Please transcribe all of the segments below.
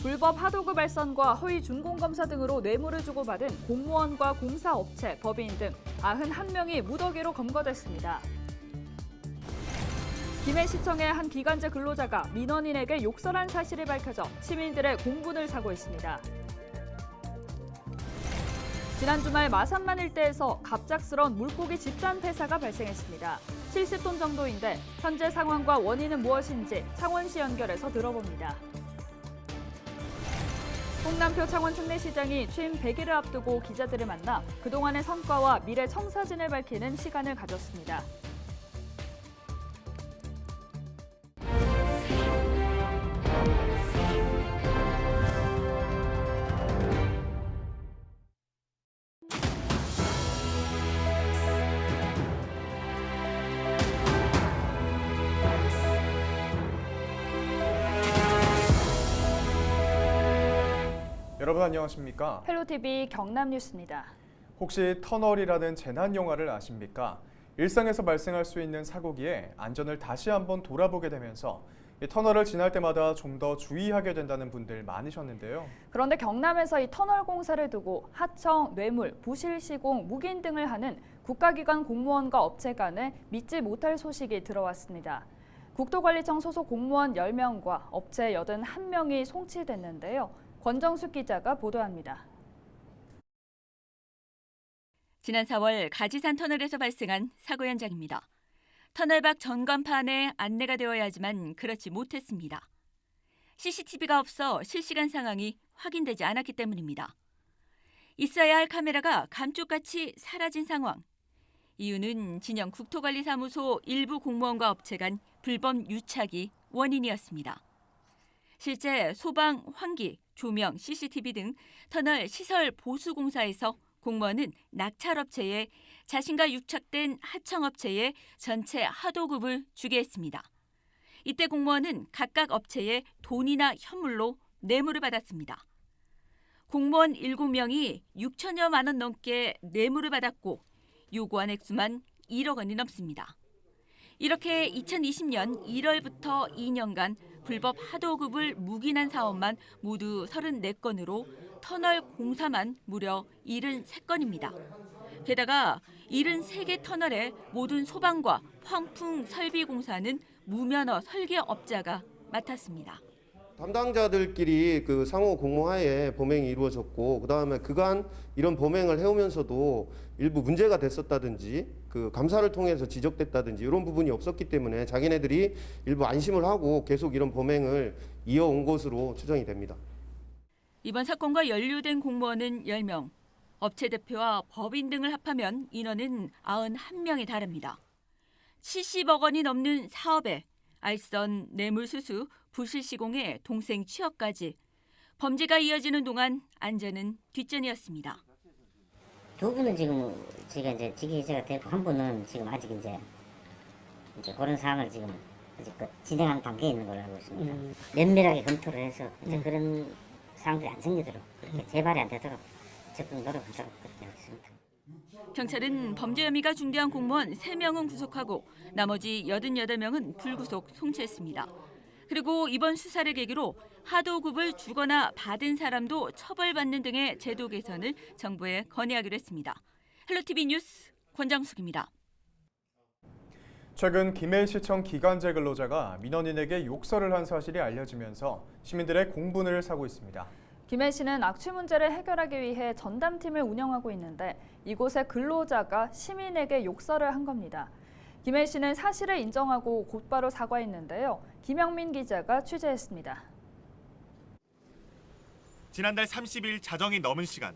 불법 하도급 알선과 허위 준공검사 등으로 뇌물을 주고받은 공무원과 공사업체, 법인 등 91명이 무더기로 검거됐습니다. 김해시청의 한 기간제 근로자가 민원인에게 욕설한 사실이 밝혀져 시민들의 공분을 사고 있습니다. 지난 주말 마산만 일대에서 갑작스런 물고기 집단 폐사가 발생했습니다. 70톤 정도인데 현재 상황과 원인은 무엇인지 창원시 연결해서 들어봅니다. 홍남표 창원 특례시장이 취임 100일을 앞두고 기자들을 만나 그동안의 성과와 미래 청사진을 밝히는 시간을 가졌습니다. 여러분 안녕하십니까? 헬로티비 경남뉴스입니다. 혹시 터널이라는 재난 영화를 아십니까? 일상에서 발생할 수 있는 사고기에 안전을 다시 한번 돌아보게 되면서 이 터널을 지날 때마다 좀 더 주의하게 된다는 분들 많으셨는데요. 그런데 경남에서 이 터널 공사를 두고 하청, 뇌물, 부실 시공, 묵인 등을 하는 국가기관 공무원과 업체 간에 믿지 못할 소식이 들어왔습니다. 국토관리청 소속 공무원 10명과 업체 81명이 송치됐는데요. 권정숙 기자가 보도합니다. 지난 4월 가지산 터널에서 발생한 사고 현장입니다. 터널 밖 전광판에 안내가 되어야 하지만 그렇지 못했습니다. CCTV가 없어 실시간 상황이 확인되지 않았기 때문입니다. 있어야 할 카메라가 감쪽같이 사라진 상황. 이유는 진영 국토관리사무소 일부 공무원과 업체 간 불법 유착이 원인이었습니다. 실제 소방, 환기, 조명, CCTV 등 터널 시설 보수 공사에서 공무원은 낙찰업체에 자신과 유착된 하청업체에 전체 하도급을 주게 했습니다. 이때 공무원은 각각 업체에 돈이나 현물로 뇌물을 받았습니다. 공무원 7명이 6천여만 원 넘게 뇌물을 받았고 요구한 액수만 1억 원이 넘습니다. 이렇게 2020년 1월부터 2년간 불법 하도급을 묵인한 사업만 모두 34건으로 터널 공사만 무려 73건입니다. 게다가 73개 터널의 모든 소방과 환풍 설비 공사는 무면허 설계업자가 맡았습니다. 담당자들끼리 그 상호 공모하에 범행이 이루어졌고 그다음에 그간 이런 범행을 해오면서도 일부 문제가 됐었다든지 그 감사를 통해서 지적됐다든지 이런 부분이 없었기 때문에 자기네들이 일부 안심을 하고 계속 이런 범행을 이어온 것으로 추정이 됩니다. 이번 사건과 연루된 공무원은 10명, 업체 대표와 법인 등을 합하면 인원은 91명에 달합니다. 70억 원이 넘는 사업에 알선, 뇌물수수, 부실시공에 동생 취업까지 범죄가 이어지는 동안 안전은 뒷전이었습니다. 두 분은 지금 제가 이제 직위해제가 됐고 한 분은 지금 아직 이제 그런 사항을 지금 아직 진행하는 단계에 있는 걸로 알고 있습니다. 면밀하게 검토를 해서 이제 그런 사항들이 안 생기도록 그렇게 재발이 안 되도록 적극 노력하도록 그렇게 하겠습니다. 경찰은 범죄 혐의가 중대한 공무원 3명은 구속하고 나머지 88명은 불구속 송치했습니다. 그리고 이번 수사를 계기로 하도급을 주거나 받은 사람도 처벌받는 등의 제도 개선을 정부에 건의하기로 했습니다. 헬로티비 뉴스 권정숙입니다. 최근 김해시청 기간제 근로자가 민원인에게 욕설을 한 사실이 알려지면서 시민들의 공분을 사고 있습니다. 김해시는 악취 문제를 해결하기 위해 전담팀을 운영하고 있는데 이곳의 근로자가 시민에게 욕설을 한 겁니다. 김해시는 사실을 인정하고 곧바로 사과했는데요. 김영민 기자가 취재했습니다. 지난달 30일 자정이 넘은 시간,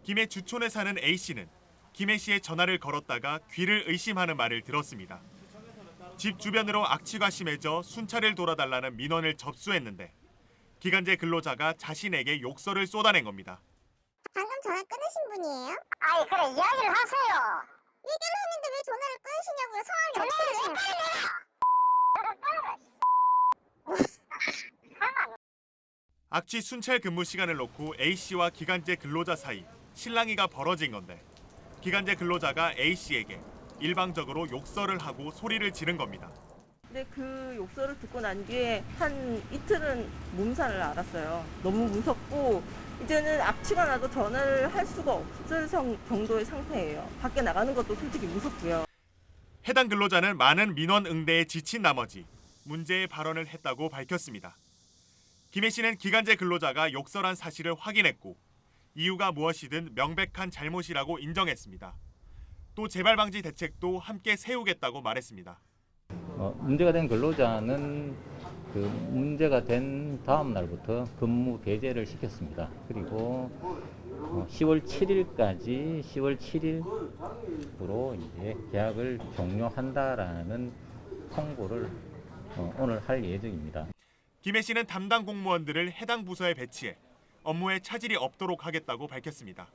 김해 주촌에 사는 A씨는 김해시에 전화를 걸었다가 귀를 의심하는 말을 들었습니다. 집 주변으로 악취가 심해져 순찰을 돌아달라는 민원을 접수했는데 기간제 근로자가 자신에게 욕설을 쏟아낸 겁니다. 방금 전화 끊으신 분이에요? 아니 그래 이야기를 하세요. 얘기를 했는데 왜 전화를 끊으시냐고요? 상황이 어떻게 되시나요? 악취 순찰 근무 시간을 놓고 A씨와 기간제 근로자 사이 실랑이가 벌어진 건데 기간제 근로자가 A씨에게 일방적으로 욕설을 하고 소리를 지른 겁니다. 근데 그 욕설을 듣고 난 뒤에 한 이틀은 몸살을 앓았어요. 너무 무섭고 이제는 악취가 나도 전화를 할 수가 없을 정도의 상태예요. 밖에 나가는 것도 솔직히 무섭고요. 해당 근로자는 많은 민원 응대에 지친 나머지 문제의 발언을 했다고 밝혔습니다. 김해 씨는 기간제 근로자가 욕설한 사실을 확인했고 이유가 무엇이든 명백한 잘못이라고 인정했습니다. 또 재발 방지 대책도 함께 세우겠다고 말했습니다. 문제가 된 근로자는 그 문제가 된 다음 날부터 근무 배제를 시켰습니다. 그리고 10월 7일까지 10월 7일부로 이제 계약을 종료한다라는 통보를 오늘 할 예정입니다. 김해 씨는 담당 공무원들을 해당 부서에 배치해 업무에 차질이 없도록 하겠다고 밝혔습니다.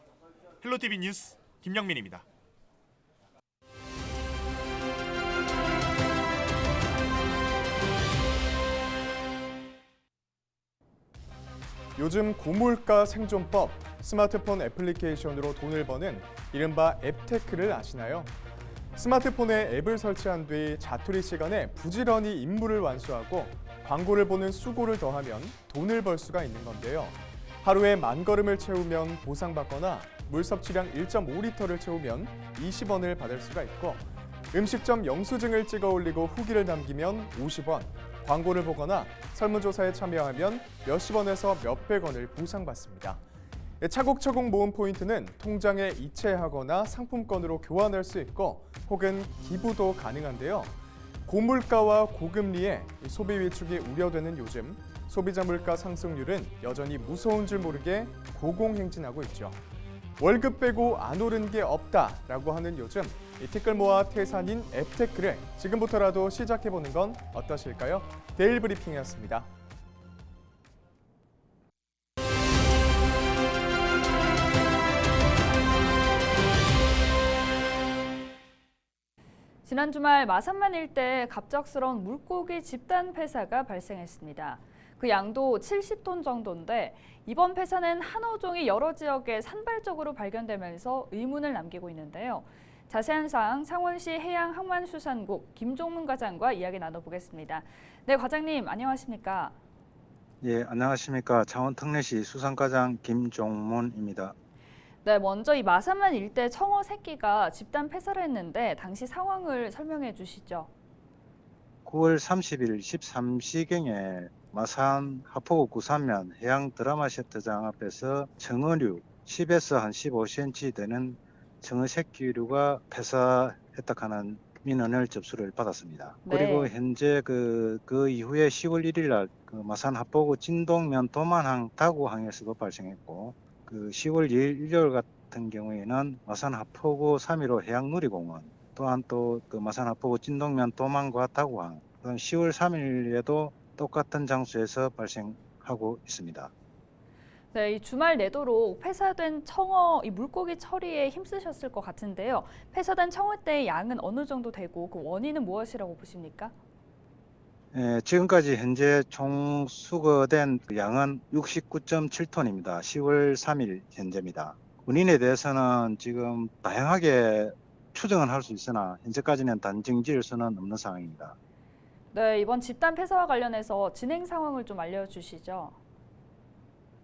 헬로티비 뉴스 김영민입니다. 요즘 고물가 생존법, 스마트폰 애플리케이션으로 돈을 버는 이른바 앱테크를 아시나요? 스마트폰에 앱을 설치한 뒤 자투리 시간에 부지런히 임무를 완수하고 광고를 보는 수고를 더하면 돈을 벌 수가 있는 건데요. 하루에 10,000걸음을 채우면 보상받거나 물 섭취량 1.5리터를 채우면 20원을 받을 수가 있고 음식점 영수증을 찍어 올리고 후기를 남기면 50원, 광고를 보거나 설문조사에 참여하면 몇십 원에서 몇백 원을 보상받습니다. 차곡차곡 모은 포인트는 통장에 이체하거나 상품권으로 교환할 수 있고 혹은 기부도 가능한데요. 고물가와 고금리에 소비 위축이 우려되는 요즘 소비자 물가 상승률은 여전히 무서운 줄 모르게 고공행진하고 있죠. 월급 빼고 안 오른 게 없다라고 하는 요즘 이 티끌 모아 태산인 앱테크를 지금부터라도 시작해보는 건 어떠실까요? 데일 브리핑이었습니다. 지난 주말 마산만 일대에 갑작스러운 물고기 집단 폐사가 발생했습니다. 그 양도 70톤 정도인데 이번 폐사는 한 어종이 여러 지역에 산발적으로 발견되면서 의문을 남기고 있는데요. 자세한 사항 창원시 해양항만수산국 김종문 과장과 이야기 나눠보겠습니다. 네, 과장님 안녕하십니까? 예, 안녕하십니까. 창원 특례시 수산과장 김종문입니다. 네, 먼저 이 마산만 일대 청어 새끼가 집단 폐사를 했는데 당시 상황을 설명해 주시죠. 9월 30일 13시경에 마산 하포구 구산면 해양 드라마 세트장 앞에서 청어류 10에서 한 15cm 되는 청어 새끼류가 폐사했다 하는 민원을 접수를 받았습니다. 네. 그리고 현재 그 이후에 10월 1일 날 그 마산 하포구 진동면 도만항 다구항에서도 발생했고 그 10월 2일 일요일 같은 경우에는 마산 하포구 3.15 해양놀이공원 또한 또 그 마산 하포구 진동면 도만과 다구항 10월 3일에도 똑같은 장소에서 발생하고 있습니다. 네, 이 주말 내도록 폐사된 청어 이 물고기 처리에 힘쓰셨을 것 같은데요. 폐사된 청어떼의 양은 어느 정도 되고 그 원인은 무엇이라고 보십니까? 예, 지금까지 현재 총 수거된 양은 69.7톤입니다. 10월 3일 현재입니다. 원인에 대해서는 지금 다양하게 추정은 할 수 있으나 현재까지는 단정 지을 수는 없는 상황입니다. 네, 이번 집단 폐사와 관련해서 진행 상황을 좀 알려주시죠.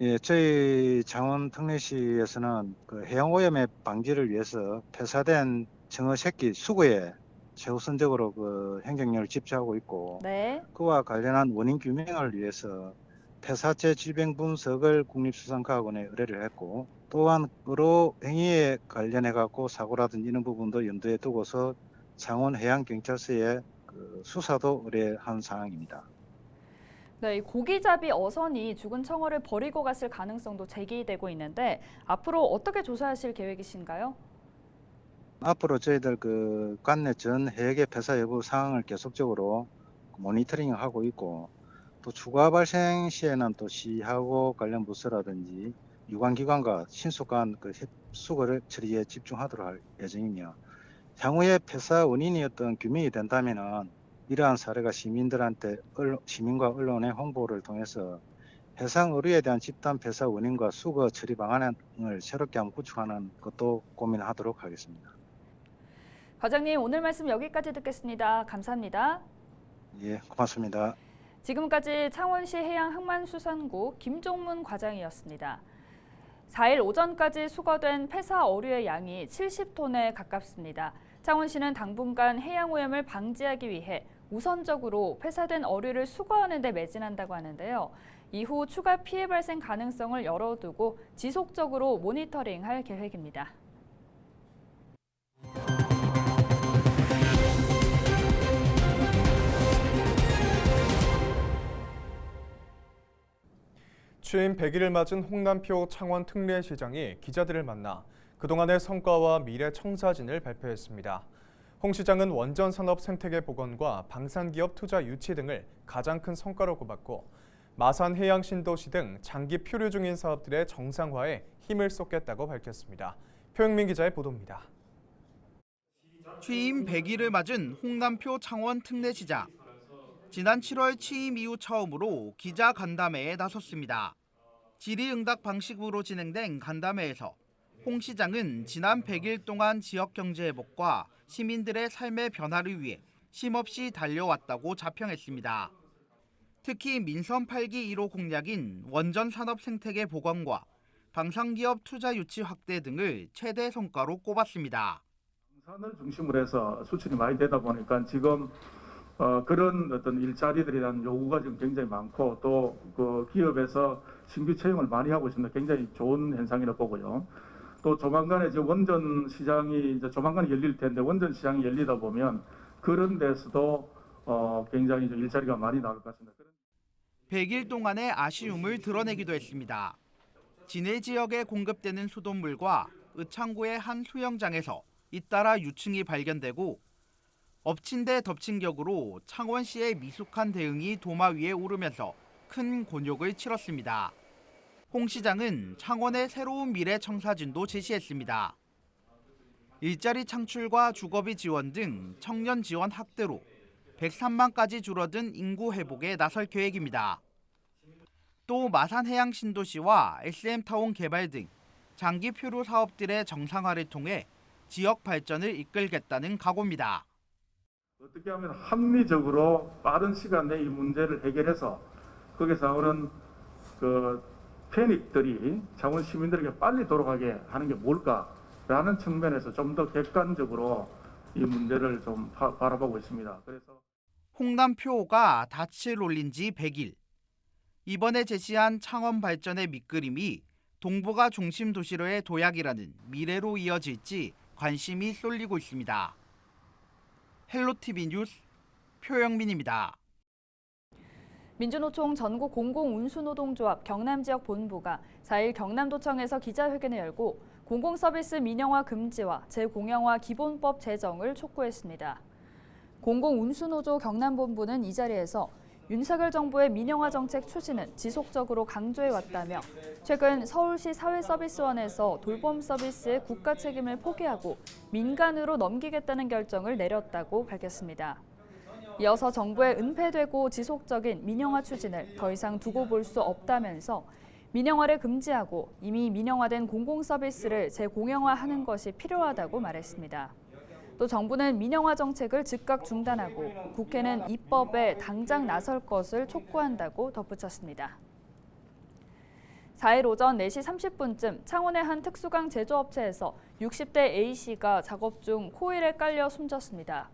예, 저희 창원 특례시에서는 그 해양오염의 방지를 위해서 폐사된 청어 새끼 수거에 최우선적으로 그 행정력을 집중하고 있고 네. 그와 관련한 원인 규명을 위해서 폐사체 질병 분석을 국립수산과학원에 의뢰를 했고 또한 의료 행위에 관련해 갖고 사고라든지 이런 부분도 염두에 두고서 창원 해양경찰서에 그 수사도 의뢰한 상황입니다. 네, 이 고기잡이 어선이 죽은 청어를 버리고 갔을 가능성도 제기되고 있는데 앞으로 어떻게 조사하실 계획이신가요? 앞으로 저희들 그 관내 전 해역의 폐사 여부 상황을 계속적으로 모니터링하고 있고 또 추가 발생 시에는 또 시하고 관련 부서라든지 유관기관과 신속한 그 수거 처리에 집중하도록 할 예정이며 향후에 폐사 원인이었던 규명이 된다면은 이러한 사례가 시민과 언론의 홍보를 통해서 해상 의료에 대한 집단 폐사 원인과 수거 처리 방안을 새롭게 한번 구축하는 것도 고민하도록 하겠습니다. 과장님, 오늘 말씀 여기까지 듣겠습니다. 감사합니다. 예, 고맙습니다. 지금까지 창원시 해양항만수산구 김종문 과장이었습니다. 4일 오전까지 수거된 폐사 어류의 양이 70톤에 가깝습니다. 창원시는 당분간 해양오염을 방지하기 위해 우선적으로 폐사된 어류를 수거하는 데 매진한다고 하는데요. 이후 추가 피해 발생 가능성을 열어두고 지속적으로 모니터링할 계획입니다. 취임 100일을 맞은 홍남표 창원 특례시장이 기자들을 만나 그동안의 성과와 미래 청사진을 발표했습니다. 홍 시장은 원전 산업 생태계 복원과 방산기업 투자 유치 등을 가장 큰 성과로 꼽았고 마산 해양 신도시 등 장기 표류 중인 사업들의 정상화에 힘을 쏟겠다고 밝혔습니다. 표영민 기자의 보도입니다. 취임 100일을 맞은 홍남표 창원 특례시장. 지난 7월 취임 이후 처음으로 기자 간담회에 나섰습니다. 질의응답 방식으로 진행된 간담회에서 홍 시장은 지난 100일 동안 지역 경제 회복과 시민들의 삶의 변화를 위해 쉼없이 달려왔다고 자평했습니다. 특히 민선 8기 1호 공약인 원전 산업 생태계 복원과 방산기업 투자 유치 확대 등을 최대 성과로 꼽았습니다. 방산을 중심으로 해서 수출이 많이 되다 보니까 지금 그런 어떤 일자리들에 대한 요구가 지금 굉장히 많고 또 그 기업에서 신규 채용을 많이 하고 있습니다. 굉장히 좋은 현상이라고 보고요. 또 조만간에 이제 원전 시장이 이제 조만간 열릴 텐데 원전 시장이 열리다 보면 그런 데서도 굉장히 좀 일자리가 많이 나올 것 같습니다. 100일 동안의 아쉬움을 드러내기도 했습니다. 진해 지역에 공급되는 수돗물과 의창구의 한 수영장에서 잇따라 유충이 발견되고 엎친 데 덮친 격으로 창원시의 미숙한 대응이 도마 위에 오르면서 큰 곤욕을 치렀습니다. 홍 시장은 창원의 새로운 미래 청사진도 제시했습니다. 일자리 창출과 주거비 지원 등 청년 지원 확대로 103만까지 줄어든 인구 회복에 나설 계획입니다. 또 마산 해양 신도시와 SM타운 개발 등 장기 표류 사업들의 정상화를 통해 지역 발전을 이끌겠다는 각오입니다. 어떻게 하면 합리적으로 빠른 시간 내에 이 문제를 해결해서 거기서 나오는 그 편익들이 창원 시민들에게 빨리 돌아가게 하는 게 뭘까라는 측면에서 좀 더 객관적으로 이 문제를 좀 바라보고 있습니다. 그래서 홍남표가 닻을 올린 지 100일. 이번에 제시한 창원 발전의 밑그림이 동북아 중심 도시로의 도약이라는 미래로 이어질지 관심이 쏠리고 있습니다. 헬로티비 뉴스 표영민입니다. 민주노총 전국 공공운수노동조합 경남지역 본부가 4일 경남도청에서 기자회견을 열고 공공서비스 민영화 금지와 재공영화 기본법 제정을 촉구했습니다. 공공운수노조 경남본부는 이 자리에서 윤석열 정부의 민영화 정책 추진은 지속적으로 강조해왔다며 최근 서울시 사회서비스원에서 돌봄 서비스의 국가 책임을 포기하고 민간으로 넘기겠다는 결정을 내렸다고 밝혔습니다. 이어서 정부의 은폐되고 지속적인 민영화 추진을 더 이상 두고 볼 수 없다면서 민영화를 금지하고 이미 민영화된 공공서비스를 재공영화하는 것이 필요하다고 말했습니다. 또 정부는 민영화 정책을 즉각 중단하고 국회는 입법에 당장 나설 것을 촉구한다고 덧붙였습니다. 4일 오전 4시 30분쯤 창원의 한 특수강 제조업체에서 60대 A씨가 작업 중 코일에 깔려 숨졌습니다.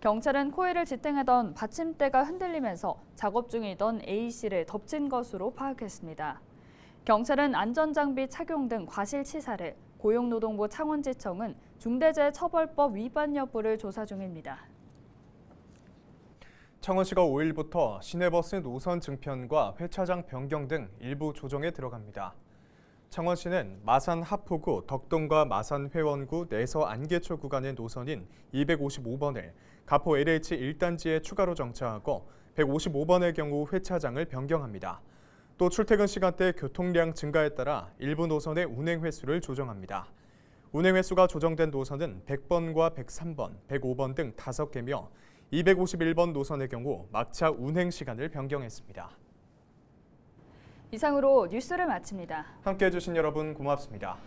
경찰은 코일을 지탱하던 받침대가 흔들리면서 작업 중이던 A씨를 덮친 것으로 파악했습니다. 경찰은 안전장비 착용 등 과실치사를, 고용노동부 창원지청은 중대재해처벌법 위반 여부를 조사 중입니다. 창원시가 5일부터 시내버스 노선 증편과 회차장 변경 등 일부 조정에 들어갑니다. 창원시는 마산 하포구 덕동과 마산 회원구 내서 안개초 구간의 노선인 255번을 가포 LH 1단지에 추가로 정차하고 155번의 경우 회차장을 변경합니다. 또 출퇴근 시간대 교통량 증가에 따라 일부 노선의 운행 횟수를 조정합니다. 운행 횟수가 조정된 노선은 100번과 103번, 105번 등 5개며 251번 노선의 경우 막차 운행 시간을 변경했습니다. 이상으로 뉴스를 마칩니다. 함께해 주신 여러분 고맙습니다.